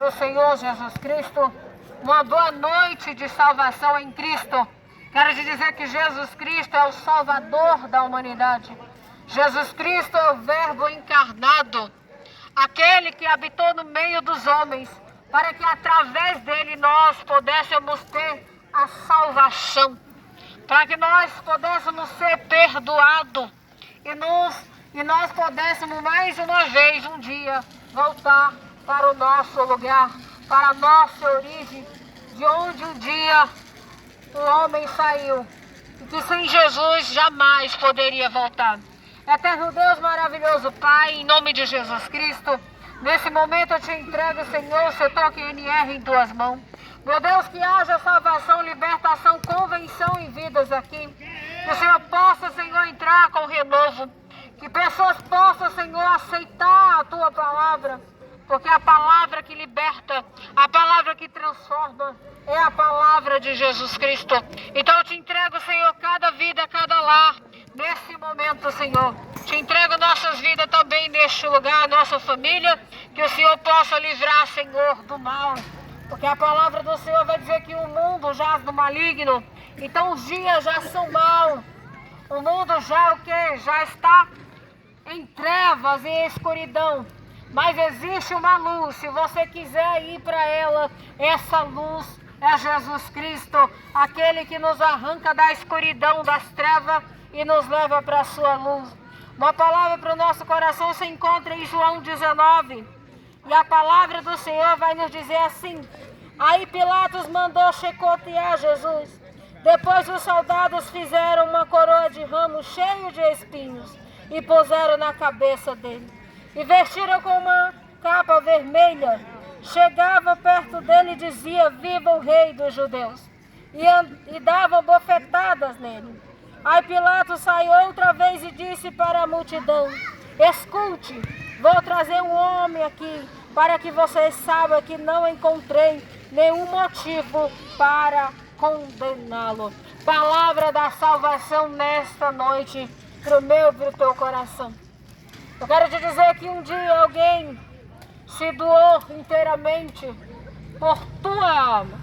Do Senhor Jesus Cristo, uma boa noite de salvação em Cristo. Quero te dizer que Jesus Cristo é o Salvador da humanidade. Jesus Cristo é o Verbo encarnado, aquele que habitou no meio dos homens, para que através dele nós pudéssemos ter a salvação, para que nós pudéssemos ser perdoados e nós pudéssemos mais uma vez, um dia, voltar para o nosso lugar, para a nossa origem, de onde um dia o homem saiu, e que sem Jesus jamais poderia voltar. Eterno Deus, maravilhoso Pai, em nome de Jesus Cristo, nesse momento eu te entrego, Senhor, o seu toque NR em tuas mãos. Meu Deus, que haja salvação, libertação, convenção em vidas aqui. Que o Senhor possa, Senhor, entrar com renovo. Que pessoas possam, Senhor, aceitar a tua palavra. Porque a palavra que liberta, a palavra que transforma, é a palavra de Jesus Cristo. Então eu te entrego, Senhor, cada vida, cada lar, nesse momento, Senhor. Te entrego nossas vidas também neste lugar, nossa família, que o Senhor possa livrar, Senhor, do mal. Porque a palavra do Senhor vai dizer que o mundo jaz do maligno. Então os dias já são maus. O mundo já o quê? Já está em trevas, em escuridão. Mas existe uma luz, se você quiser ir para ela, essa luz é Jesus Cristo, aquele que nos arranca da escuridão, das trevas e nos leva para a sua luz. Uma palavra para o nosso coração se encontra em João 19, e a palavra do Senhor vai nos dizer assim: aí Pilatos mandou chicotear Jesus. Depois os soldados fizeram uma coroa de ramos cheio de espinhos e puseram na cabeça dele. E vestiram com uma capa vermelha. Chegava perto dele e dizia: viva o rei dos judeus. E davam bofetadas nele. Aí Pilatos saiu outra vez e disse para a multidão: escute, vou trazer um homem aqui, para que vocês saibam que não encontrei nenhum motivo para condená-lo. Palavra da salvação nesta noite, para o meu e para o teu coração. Eu quero te dizer que um dia alguém se doou inteiramente por tua alma.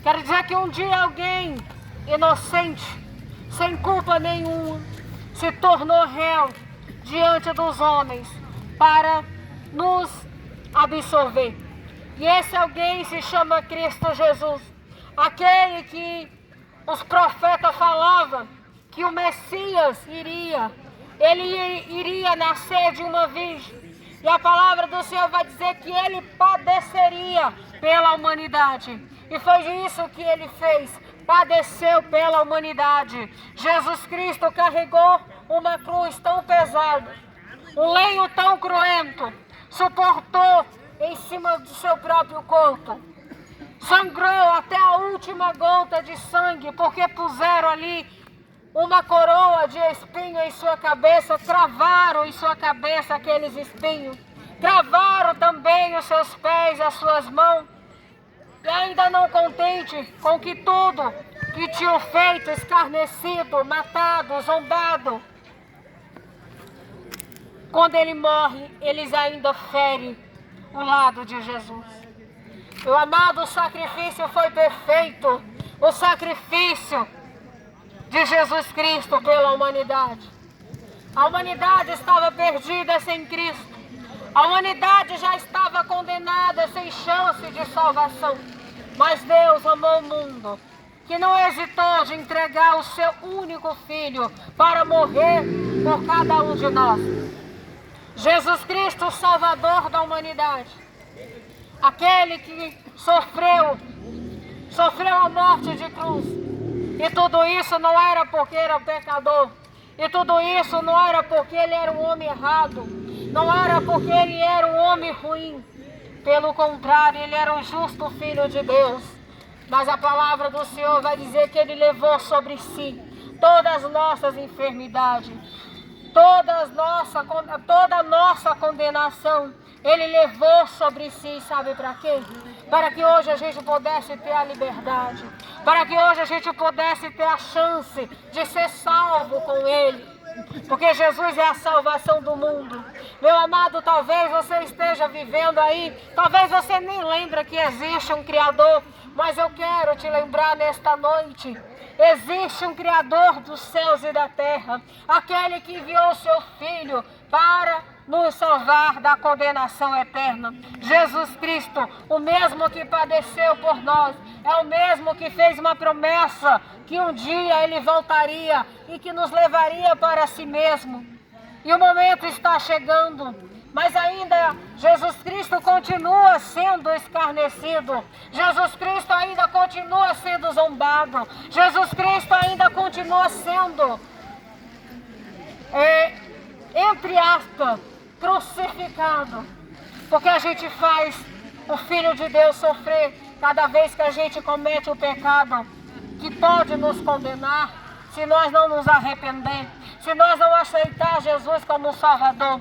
Quero dizer que um dia alguém inocente, sem culpa nenhuma, se tornou réu diante dos homens para nos absolver. E esse alguém se chama Cristo Jesus, aquele que os profetas falavam que o Messias ele iria nascer de uma virgem. E a palavra do Senhor vai dizer que ele padeceria pela humanidade. E foi isso que ele fez. Padeceu pela humanidade. Jesus Cristo carregou uma cruz tão pesada, um lenho tão cruento, suportou em cima do seu próprio corpo. Sangrou até a última gota de sangue, porque puseram ali uma coroa de espinho em sua cabeça, cravaram em sua cabeça aqueles espinhos, cravaram também os seus pés, as suas mãos, e ainda não contente com que tudo que tinham feito, escarnecido, matado, zombado, quando ele morre, eles ainda ferem o lado de Jesus. Meu amado, o sacrifício foi perfeito, o sacrifício de Jesus Cristo pela humanidade. A humanidade estava perdida sem Cristo. A humanidade já estava condenada sem chance de salvação. Mas Deus amou o mundo, que não hesitou de entregar o seu único filho para morrer por cada um de nós. Jesus Cristo, o Salvador da humanidade, aquele que sofreu a morte de cruz. E tudo isso não era porque era pecador. E tudo isso não era porque ele era um homem errado. Não era porque ele era um homem ruim. Pelo contrário, ele era um justo filho de Deus. Mas a palavra do Senhor vai dizer que ele levou sobre si todas as nossas enfermidades, toda a nossa condenação. Ele levou sobre si, sabe para quê? Para que hoje a gente pudesse ter a liberdade. Para que hoje a gente pudesse ter a chance de ser salvo com Ele. porque Jesus é a salvação do mundo. Meu amado, talvez você esteja vivendo aí, talvez você nem lembra que existe um Criador, mas eu quero te lembrar nesta noite. Existe um Criador dos céus e da terra, aquele que enviou o seu Filho para nos salvar da condenação eterna. Jesus Cristo, o mesmo que padeceu por nós, é o mesmo que fez uma promessa que um dia Ele voltaria e que nos levaria para si mesmo. E o momento está chegando, mas ainda Jesus Cristo continua sendo escarnecido. Jesus Cristo ainda continua sendo zombado. Jesus Cristo ainda continua sendo, entre aspas, crucificado. Porque a gente faz o Filho de Deus sofrer cada vez que a gente comete o pecado que pode nos condenar, se nós não nos arrepender, se nós não aceitar Jesus como Salvador.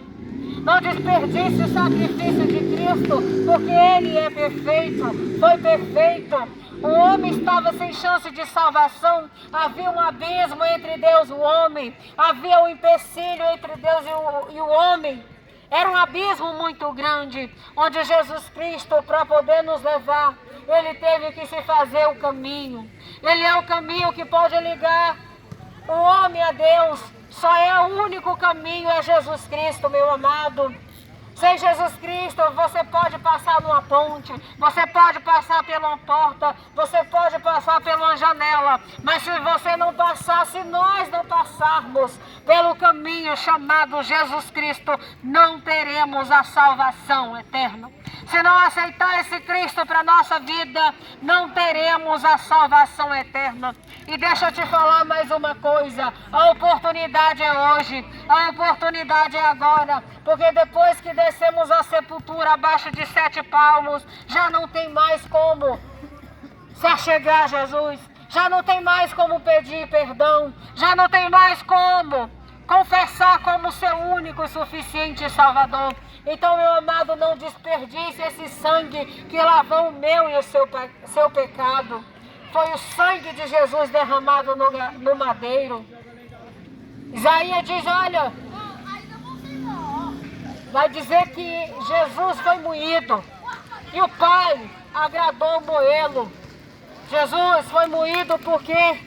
Não desperdice o sacrifício de Cristo, porque Ele é perfeito, foi perfeito. O homem estava sem chance de salvação, havia um abismo entre Deus e o homem, havia um empecilho entre Deus e o homem. Era um abismo muito grande, onde Jesus Cristo, para poder nos levar, Ele teve que se fazer o caminho. Ele é o caminho que pode ligar o homem a Deus. Só é o único caminho, é Jesus Cristo, meu amado. Sem Jesus Cristo, você pode passar numa ponte, você pode passar pela porta, você pode passar pela janela, mas se você não passar, se nós não passarmos pelo caminho chamado Jesus Cristo, não teremos a salvação eterna. Se não aceitar esse Cristo para a nossa vida, não teremos a salvação eterna. E deixa eu te falar mais uma coisa, a oportunidade é hoje, a oportunidade é agora, porque depois que descemos a sepultura abaixo de 7 palmos, já não tem mais como se achegar a Jesus, já não tem mais como pedir perdão, já não tem mais como confessar como seu único e suficiente Salvador. Então, meu amado, não desperdice esse sangue que lavou o meu e o seu pecado. Foi o sangue de Jesus derramado no madeiro. Isaías diz, olha, vai dizer que Jesus foi moído e o Pai agradou moê-lo. Jesus foi moído porque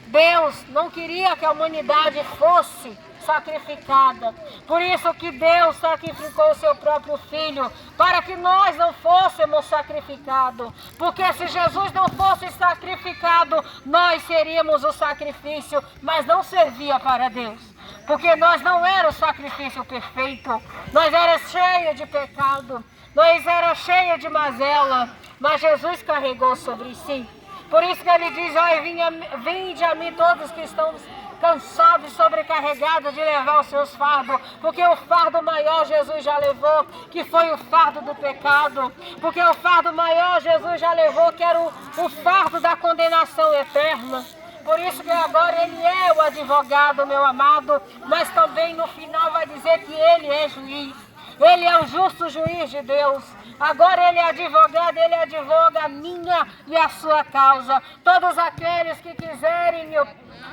Deus não queria que a humanidade fosse sacrificada. Por isso que Deus sacrificou o seu próprio Filho, para que nós não fôssemos sacrificados. Porque se Jesus não fosse sacrificado, nós seríamos o sacrifício, mas não servia para Deus. Porque nós não éramos o sacrifício perfeito, nós éramos cheios de pecado, nós éramos cheios de mazela, mas Jesus carregou sobre si. Por isso que Ele diz, vinde a mim todos que estão cansados e sobrecarregados de levar os seus fardos, porque o fardo maior Jesus já levou, que foi o fardo do pecado, porque o fardo maior Jesus já levou, que era o fardo da condenação eterna. Por isso que agora Ele é o advogado, meu amado, mas também no final vai dizer que Ele é juiz. Ele é o justo juiz de Deus. Agora Ele é advogado, Ele advoga a minha e a sua causa. Todos aqueles que quiserem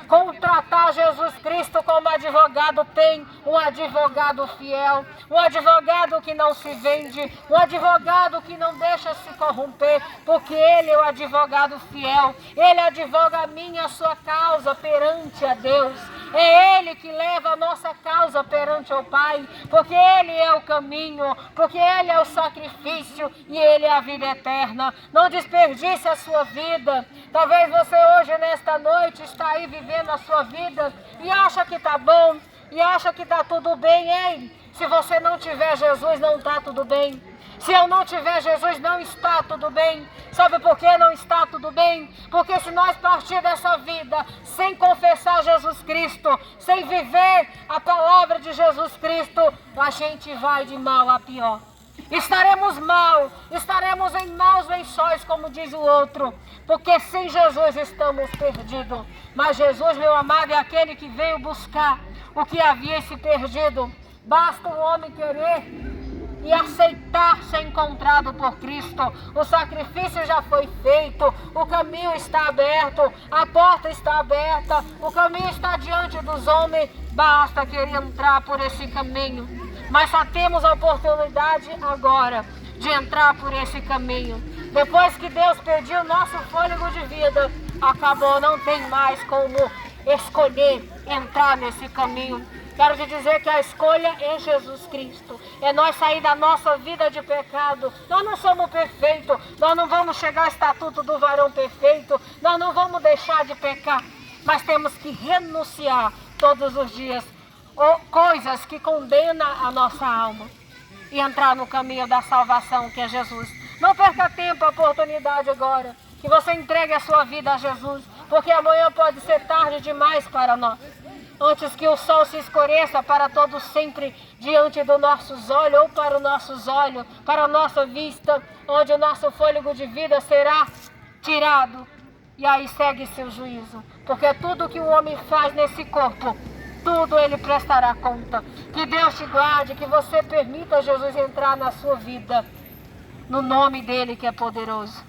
contratar Jesus Cristo como advogado, tem um advogado fiel, um advogado que não se vende, um advogado que não deixa se corromper, porque Ele é o advogado fiel. Ele advoga a minha e a sua causa perante a Deus. É Ele que leva a nossa causa perante o Pai, porque Ele é o caminho, porque Ele é o sacrifício e Ele é a vida eterna. Não desperdice a sua vida. Talvez você hoje, nesta noite, está aí vivendo a sua vida e acha que está bom, e acha que está tudo bem. Ei, se você não tiver Jesus, não está tudo bem. Se eu não tiver Jesus, não está tudo bem. Sabe por que não está tudo bem? Porque se nós partir dessa vida sem confessar Jesus Cristo, sem viver a palavra de Jesus Cristo, a gente vai de mal a pior. Estaremos mal, estaremos em maus lençóis, como diz o outro, porque sem Jesus estamos perdidos. Mas Jesus, meu amado, é aquele que veio buscar o que havia se perdido. Basta o homem querer e aceitar ser encontrado por Cristo. O sacrifício já foi feito, o caminho está aberto, a porta está aberta, o caminho está diante dos homens, basta querer entrar por esse caminho. Mas só temos a oportunidade agora de entrar por esse caminho. Depois que Deus pediu nosso fôlego de vida, acabou, não tem mais como escolher entrar nesse caminho. Quero te dizer que a escolha é Jesus Cristo. É nós sair da nossa vida de pecado. Nós não somos perfeitos. Nós não vamos chegar ao estatuto do varão perfeito. Nós não vamos deixar de pecar. Mas temos que renunciar todos os dias coisas que condenam a nossa alma e entrar no caminho da salvação, que é Jesus. Não perca tempo, a oportunidade agora. Que você entregue a sua vida a Jesus. Porque amanhã pode ser tarde demais para nós. Antes que o sol se escureça para todo sempre diante dos nossos olhos, ou para os nossos olhos, para a nossa vista, onde o nosso fôlego de vida será tirado. E aí segue-se o juízo. Porque tudo que o homem faz nesse corpo, tudo ele prestará conta. Que Deus te guarde, que você permita Jesus entrar na sua vida, no nome dele que é poderoso.